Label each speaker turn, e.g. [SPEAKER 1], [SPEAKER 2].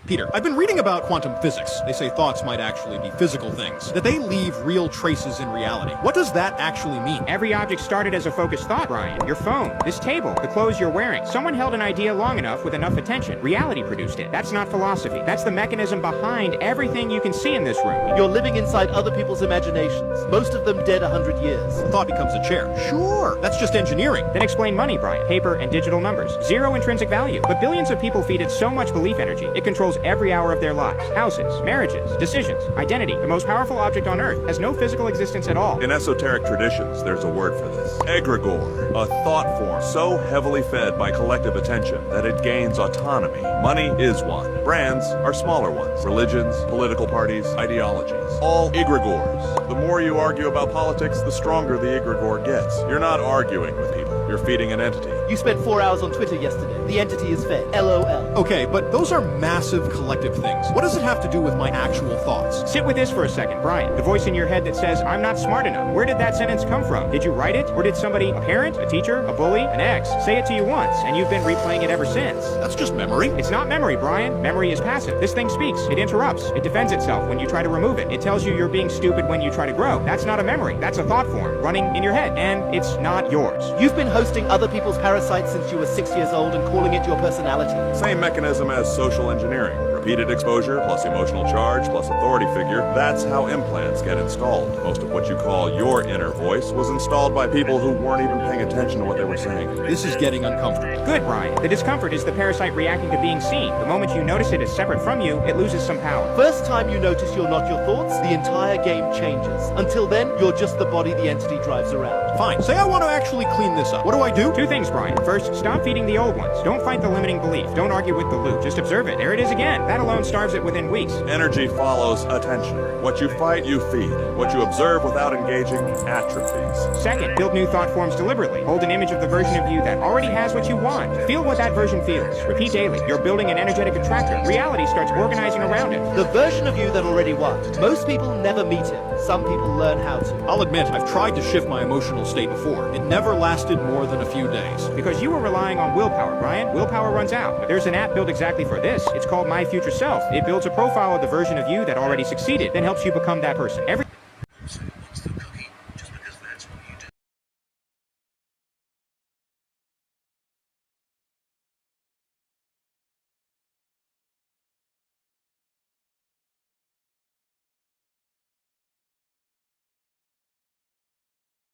[SPEAKER 1] Peter, I've been reading about quantum physics. They say thoughts might actually be physical things, that they leave real traces in reality. What does that actually mean?
[SPEAKER 2] Every object started as a focused thought, Brian. Your phone, this table, the clothes you're wearing. Someone held an idea long enough with enough attention. Reality produced it. That's not philosophy. That's the mechanism behind everything you can see in this room.
[SPEAKER 3] You're living inside other people's imaginations, most of them dead 100 years.
[SPEAKER 1] Thought becomes a chair. Sure, that's just engineering.
[SPEAKER 2] Then explain money, Brian. Paper and digital numbers. Zero intrinsic value. But billions of people feed it so much belief energy, it controls every hour of their lives. Houses, marriages, decisions, identity. The most powerful object on Earth has no physical existence at all.
[SPEAKER 4] In esoteric traditions, there's a word for this. Egregore, a thought form so heavily fed by collective attention that it gains autonomy. Money is one. Brands are smaller ones. Religions, political parties, ideologies. All egregores. The more you argue about politics, the stronger the egregore gets. You're not arguing with people. You're feeding an entity.
[SPEAKER 3] You spent 4 hours on Twitter yesterday. The entity is fed. LOL.
[SPEAKER 1] Okay, but those are massive collective things. What does it have to do with my actual thoughts?
[SPEAKER 2] Sit with this for a second, Brian. The voice in your head that says, I'm not smart enough. Where did that sentence come from? Did you write it? Or did somebody, a parent, a teacher, a bully, an ex, say it to you once, and you've been replaying it ever since?
[SPEAKER 1] That's just memory.
[SPEAKER 2] It's not memory, Brian. Memory is passive. This thing speaks. It interrupts. It defends itself when you try to remove it. It tells you you're being stupid when you try to grow. That's not a memory. That's a thought form running in your head, and it's not yours.
[SPEAKER 3] You've been hosting other people's parasites since you were 6 years old and calling it your personality.
[SPEAKER 4] Same mechanism as social engineering. Repeated exposure plus emotional charge plus authority figure. That's how implants get installed. Most of what you call your inner voice was installed by people who weren't even paying attention to what they were saying.
[SPEAKER 1] This is getting uncomfortable.
[SPEAKER 2] Good, Brian. The discomfort is the parasite reacting to being seen. The moment you notice it as separate from you, it loses some power.
[SPEAKER 3] First time you notice you're not your thoughts, the entire game changes. Until then, you're just the body the entity drives around.
[SPEAKER 1] Fine. Say I want to actually clean this up. What do I do?
[SPEAKER 2] Two things, Brian. First, stop feeding the old ones. Don't fight the limiting belief. Don't argue with the loop. Just observe it. There it is again. That alone starves it within weeks.
[SPEAKER 4] Energy follows attention. What you fight, you feed. What you observe without engaging atrophies.
[SPEAKER 2] Second, build new thought forms deliberately. Hold an image of the version of you that already has what you want. Feel what that version feels. Repeat daily. You're building an energetic attractor. Reality starts organizing around it.
[SPEAKER 3] The version of you that already won. Most people never meet him. Some people learn how to.
[SPEAKER 1] I'll admit, I've tried to shift my emotional state before. It never lasted more than a few days.
[SPEAKER 2] Because you were relying on willpower, Brian. Willpower runs out. But there's an app built exactly for this. It's called My Future Self. It builds a profile of the version of you that already succeeded, then helps you become that person.